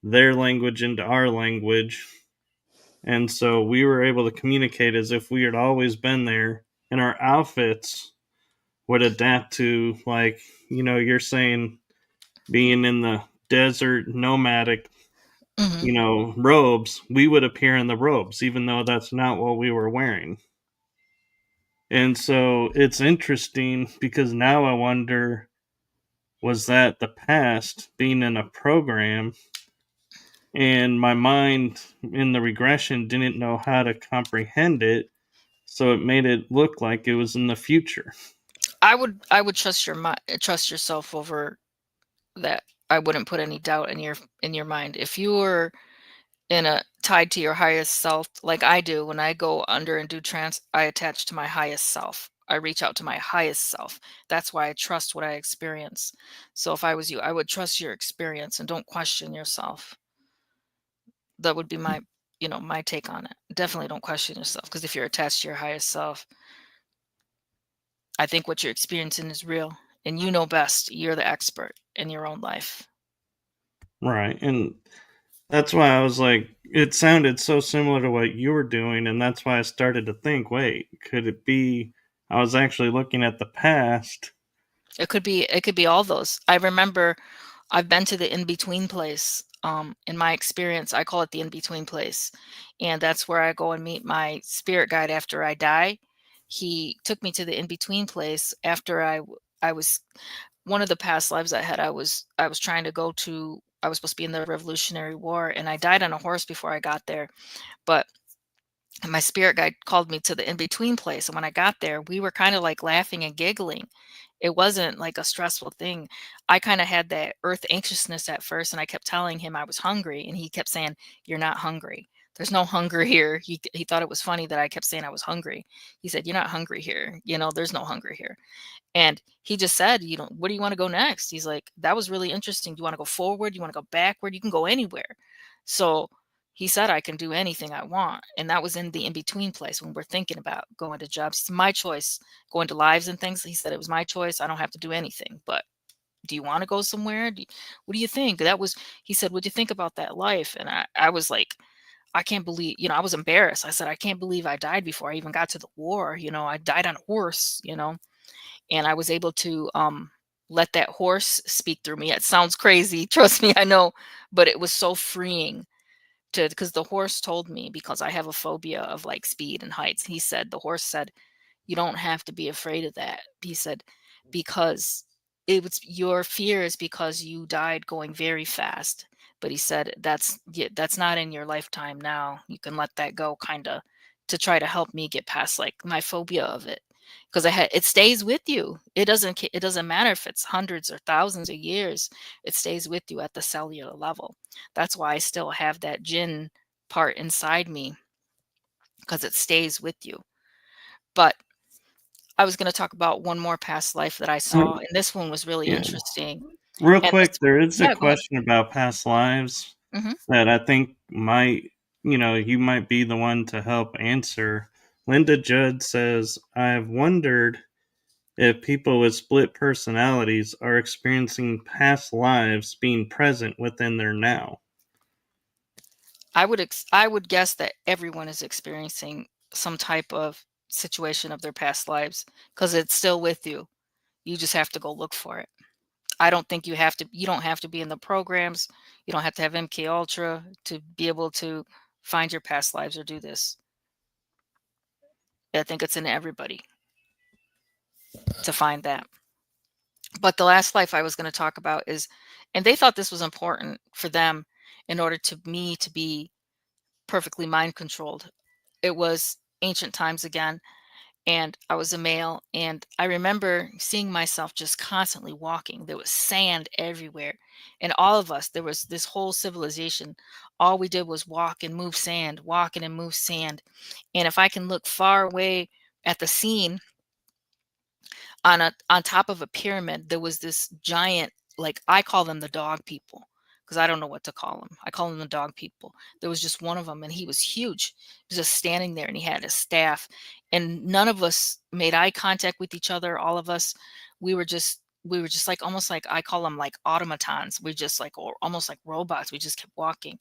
their language into our language. And so we were able to communicate as if we had always been there, and our outfits would adapt to, like, you're saying, being in the desert, nomadic, Hmm. robes. We would appear in the robes, even though that's not what we were wearing. And so it's interesting because now I wonder, was that the past being in a program, and my mind in the regression didn't know how to comprehend it, so it made it look like it was in the future. I would trust yourself over that. I wouldn't put any doubt in your mind. If you were in a tied to your highest self, like I do, when I go under and do trance, I attach to my highest self. I reach out to my highest self. That's why I trust what I experience. So if I was you, I would trust your experience and don't question yourself. That would be my take on it. Definitely don't question yourself, because if you're attached to your highest self, I think what you're experiencing is real, and you know best. You're the expert in your own life. Right. And that's why I was like, it sounded so similar to what you were doing. And that's why I started to think, wait, could it be I was actually looking at the past? It could be all those. I remember I've been to the in-between place. In my experience, I call it the in-between place. And that's where I go and meet my spirit guide after I die. He took me to the in-between place after I was one of the past lives I had. I was trying to go to I was supposed to be in the Revolutionary War, and I died on a horse before I got there. But my spirit guide called me to the in between place. And when I got there, we were kind of like laughing and giggling. It wasn't like a stressful thing. I kind of had that earth anxiousness at first, and I kept telling him I was hungry, and he kept saying, "You're not hungry. There's no hunger here." He thought it was funny that I kept saying I was hungry. He said, "You're not hungry here. There's no hunger here." And he just said, "Where do you want to go next?" He's like, "That was really interesting. Do you want to go forward? Do you want to go backward? You can go anywhere." So he said, "I can do anything I want." And that was in the in between place when we're thinking about going to jobs. It's my choice, going to lives and things. He said it was my choice. I don't have to do anything. But do you want to go somewhere? What do you think? He said, "What do you think about that life?" And I was like, I can't believe, I was embarrassed. I said, "I can't believe I died before I even got to the war. I died on a horse. And I was able to let that horse speak through me. It sounds crazy, trust me, I know, but it was so freeing because the horse told me, because I have a phobia of like speed and heights. The horse said, "You don't have to be afraid of that." He said, "Because your fear is because you died going very fast." But he said, that's not in your lifetime now. You can let that go, kind of, to try to help me get past like my phobia of it. Because it stays with you. It doesn't matter if it's hundreds or thousands of years. It stays with you at the cellular level. That's why I still have that jinn part inside me, because it stays with you. But I was going to talk about one more past life that I Uh, saw, and this one was really yeah. interesting. Real And quick, this, there is a yeah, go ahead. question about past lives Hmm. that I think you might be the one to help answer. Linda Judd says, "I've wondered if people with split personalities are experiencing past lives being present within their now." I would guess that everyone is experiencing some type of situation of their past lives, because it's still with you. You just have to go look for it. I don't think you don't have to be in the programs. You don't have to have MK Ultra to be able to find your past lives or do this. I think it's in everybody to find that. But the last life I was going to talk about is, and they thought this was important for them in order to me to be perfectly mind controlled. It was ancient times again, and I was a male, and I remember seeing myself just constantly walking. There was sand everywhere, and all of us, there was this whole civilization. All we did was walk and move sand, walking and move sand. And if I can look far away at the scene, on top of a pyramid, there was this giant, like, I call them the dog people, because I don't know what to call them. I call them the dog people. There was just one of them, and he was huge. He was just standing there, and he had his staff, and none of us made eye contact with each other. All of us, we were just like, almost like, I call them like automatons. We just like, or almost like robots. We just kept walking.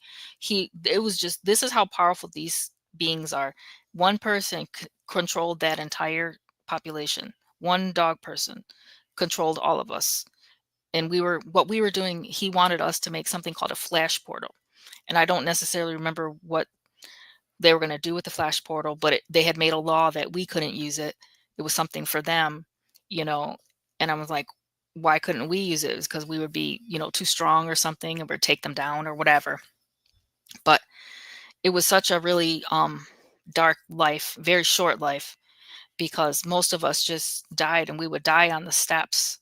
It was just, this is how powerful these beings are. One person controlled that entire population. One dog person controlled all of us. And what we were doing, he wanted us to make something called a flash portal. And I don't necessarily remember what they were going to do with the flash portal, but they had made a law that we couldn't use it. It was something for them, you know. And I was like, why couldn't we use it? It was because we would be, too strong or something, and would take them down or whatever. But it was such a really dark life, very short life, because most of us just died, and we would die on the steps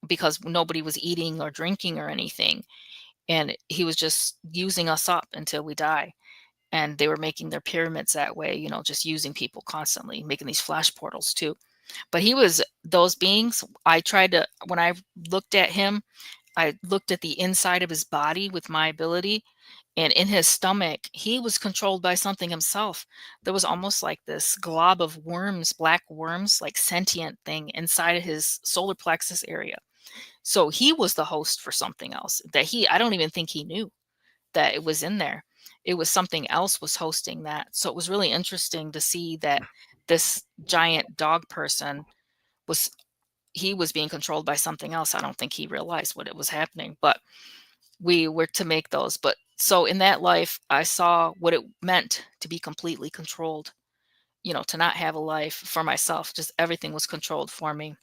because nobody was eating or drinking or anything. And he was just using us up until we die. And they were making their pyramids that way, just using people constantly, making these flash portals too. But those beings, when I looked at him, I looked at the inside of his body with my ability, and in his stomach, he was controlled by something himself. There was almost like this glob of worms, black worms, like sentient thing inside of his solar plexus area. So he was the host for something else I don't even think he knew that it was in there. It was something else was hosting that. So it was really interesting to see that this giant dog person was he was being controlled by something else. I don't think he realized what it was happening, but we were to make those. But so in that life, I saw what it meant to be completely controlled, to not have a life for myself. Just everything was controlled for me.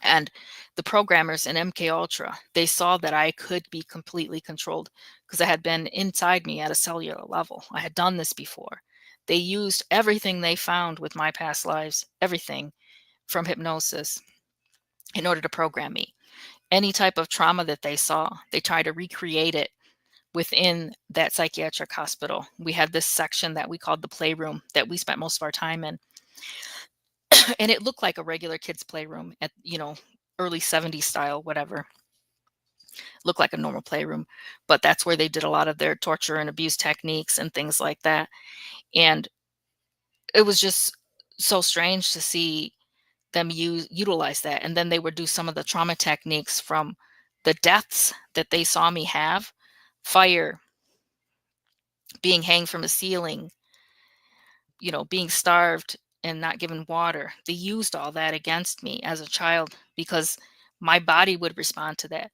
And the programmers in MK Ultra, they saw that I could be completely controlled because I had been inside me at a cellular level. I had done this before. They used everything they found with my past lives, everything from hypnosis, in order to program me. Any type of trauma that they saw, they tried to recreate it within that psychiatric hospital. We had this section that we called the playroom that we spent most of our time in. And it looked like a regular kids playroom at, early 70s style, whatever. Looked like a normal playroom, but that's where they did a lot of their torture and abuse techniques and things like that. And it was just so strange to see them utilize that. And then they would do some of the trauma techniques from the deaths that they saw me have: fire, being hanged from a ceiling, being starved and not given water. They used all that against me as a child because my body would respond to that.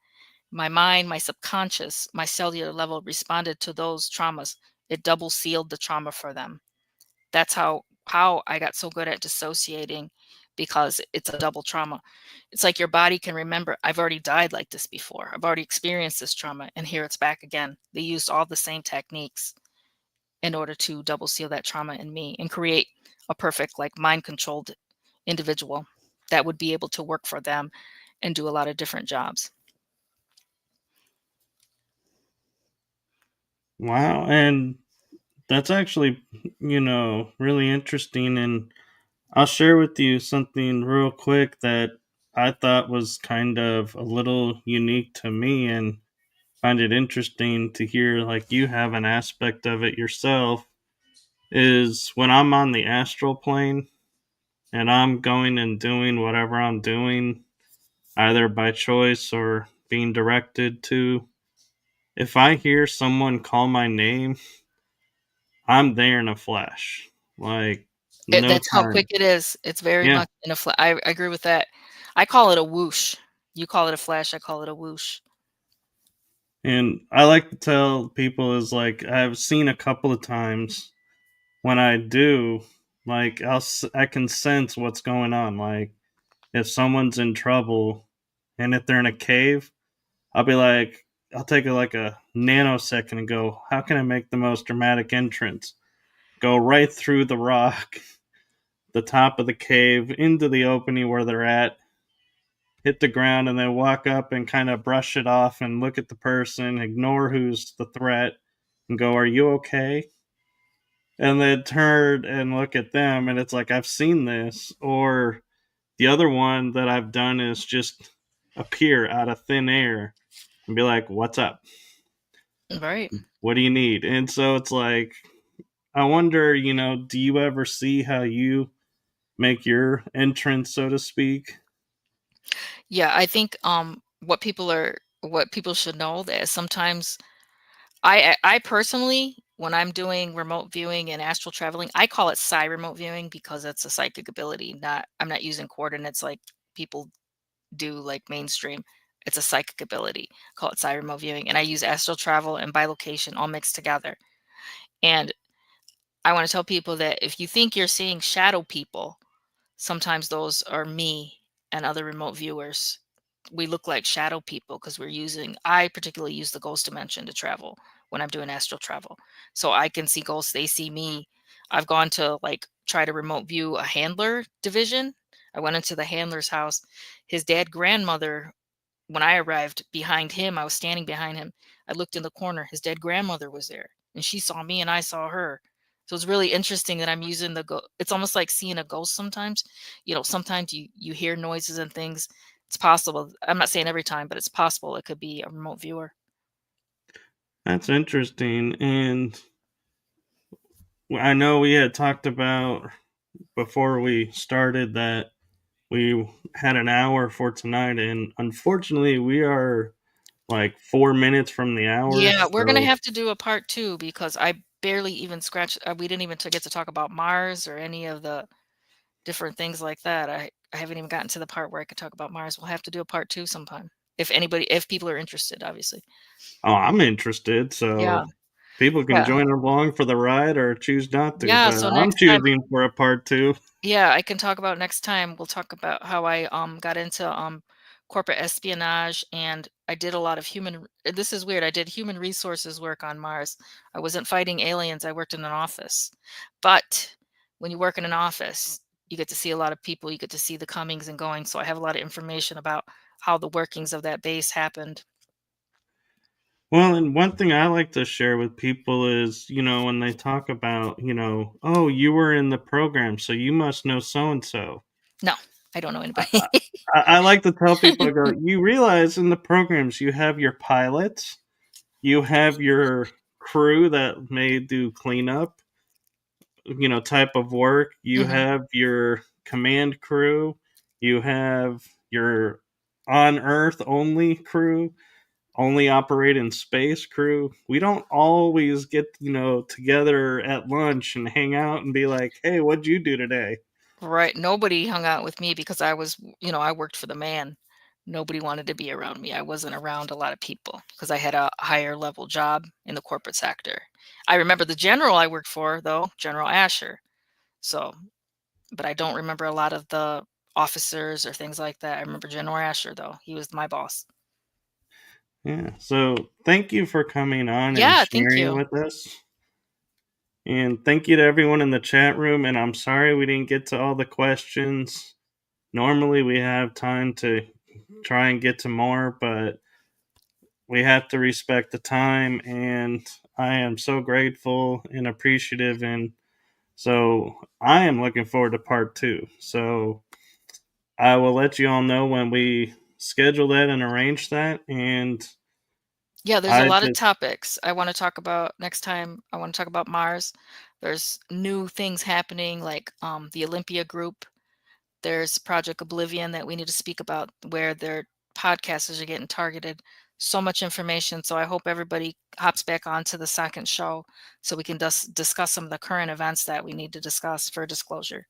My mind, my subconscious, my cellular level responded to those traumas. It double sealed the trauma for them. That's how I got so good at dissociating, because it's a double trauma. It's like your body can remember, I've already died like this before. I've already experienced this trauma, and here it's back again. They used all the same techniques in order to double seal that trauma in me and create a perfect, like, mind controlled individual that would be able to work for them and do a lot of different jobs. Wow, and that's actually, really interesting. And I'll share with you something real quick that I thought was kind of a little unique to me, and find it interesting to hear like you have an aspect of it yourself. Is when I'm on the astral plane and I'm going and doing whatever I'm doing, either by choice or being directed to, if I hear someone call my name, I'm there in a flash. Like, no That's how quick time. it is. It's very Yeah. much in a I agree with that. I call it a whoosh. You call it a flash, I call it a whoosh. And I like to tell people is like I've seen a couple of times when I do, like I can sense what's going on. Like if someone's in trouble, and if they're in a cave, I'll be like, I'll take like a nanosecond and go, how can I make the most dramatic entrance? Go right through the rock, the top of the cave, into the opening where they're at, hit the ground, and then walk up and kind of brush it off and look at the person, ignore who's the threat, and go, are you okay? And then turn and look at them, and it's like, I've seen this. Or the other one that I've done is just appear out of thin air and be like, what's up? Right. What do you need? And so it's like, I wonder, do you ever see how you make your entrance, so to speak? Yeah, I think, what people should know that sometimes I personally, when I'm doing remote viewing and astral traveling, I call it psi remote viewing because it's a psychic ability. Not I'm not using coordinates like people do, like mainstream. It's a psychic ability. I call it psi remote viewing, and I use astral travel and bilocation all mixed together. And I want to tell people that if you think you're seeing shadow people, sometimes those are me and other remote viewers. We look like shadow people because I particularly use the ghost dimension to travel when I'm doing astral travel. So I can see ghosts, they see me. I've gone to, like, try to remote view a handler division. I went into the handler's house. His grandmother, when I arrived behind him, I was standing behind him. I looked in the corner. His dead grandmother was there, and she saw me and I saw her. So it's really interesting that I'm using it's almost like seeing a ghost sometimes. Sometimes you hear noises and things. It's possible. I'm not saying every time, but it's possible it could be a remote viewer. That's interesting. And I know we had talked about before we started that we had an hour for tonight, and unfortunately, we are like 4 minutes from the hour. Yeah, we're gonna So, have to do a part two because I barely even scratched. We didn't even get to talk about Mars or any of the different things like that. I haven't even gotten to the part where I could talk about Mars. We'll have to do a part 2 sometime. If people are interested, obviously. oh, I'm interested. Yeah. So, People can Yeah. join along for the ride or choose not to, Yeah, but so I'm next time choosing for a part 2. yeah, I can talk about next time. We'll talk about how I got into corporate espionage, and I did a lot of this is weird. I did human resources work on Mars. I wasn't fighting aliens. I worked in an office. But when you work in an office, you get to see a lot of people, you get to see the comings and goings. So I have a lot of information about how the workings of that base happened. Well, and one thing I like to share with people is, when they talk about, "Oh, you were in the program, so you must know so and so." No, I don't know I anybody. I like to tell people, I go, "You realize in the programs you have your pilots, you have your crew that may do cleanup, type of work, you Hmm. have your command crew, you have your on Earth only crew, only operate in space crew. We don't always get, together at lunch and hang out and be like, hey, what'd you do today?" Right. Nobody hung out with me because I worked for the man. Nobody wanted to be around me. I wasn't around a lot of people because I had a higher level job in the corporate sector. I remember the general I worked for, though, General Asher. So, but I don't remember a lot of the officers or things like that. I remember General Asher, though. He was my boss. Yeah. So thank you for coming on and Yeah, thank sharing you. with us. And thank you to everyone in the chat room. And I'm sorry we didn't get to all the questions. Normally we have time to try and get to more, but we have to respect the time. And I am so grateful and appreciative. And so I am looking forward to part 2. So I will let you all know when we schedule that and arrange that. And Yeah, there's a I lot of just, topics I want to talk about next time. I want to talk about Mars. There's new things happening like the Olympia group. There's Project Oblivion that we need to speak about where their podcasters are getting targeted. So much information. So I hope everybody hops back onto the second show so we can discuss some of the current events that we need to discuss for disclosure.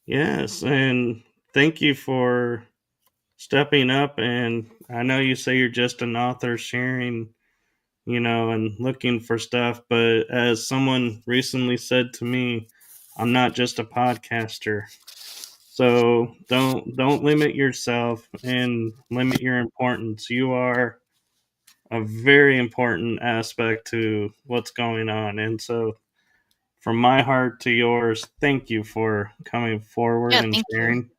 yes. And thank you for stepping up. And I know you say you're just an author sharing, and looking for stuff. But as someone recently said to me, I'm not just a podcaster. So don't limit yourself and limit your importance. You are a very important aspect to what's going on. And so, from my heart to yours, thank you for coming forward Yeah, and thank you. sharing.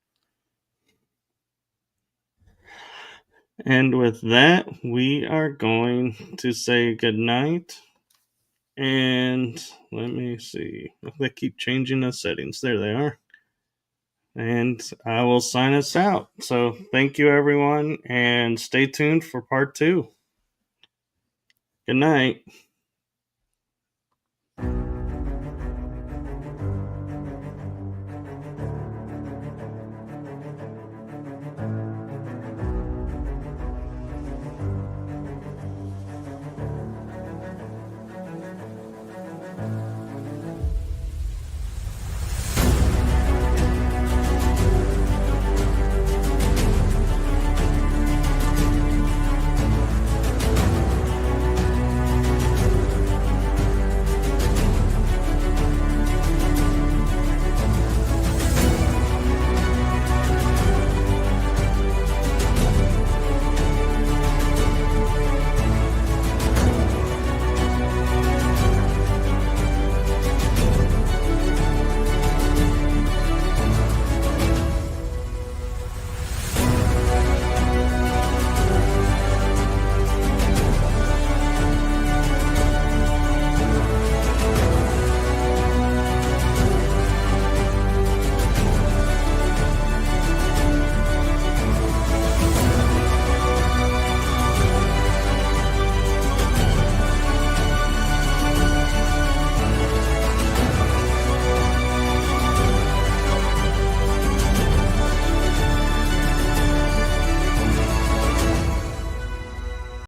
And with that, we are going to say good night. And let me see. They keep changing the settings. There they are. And I will sign us out. So thank you, everyone, and stay tuned for part 2. Good night.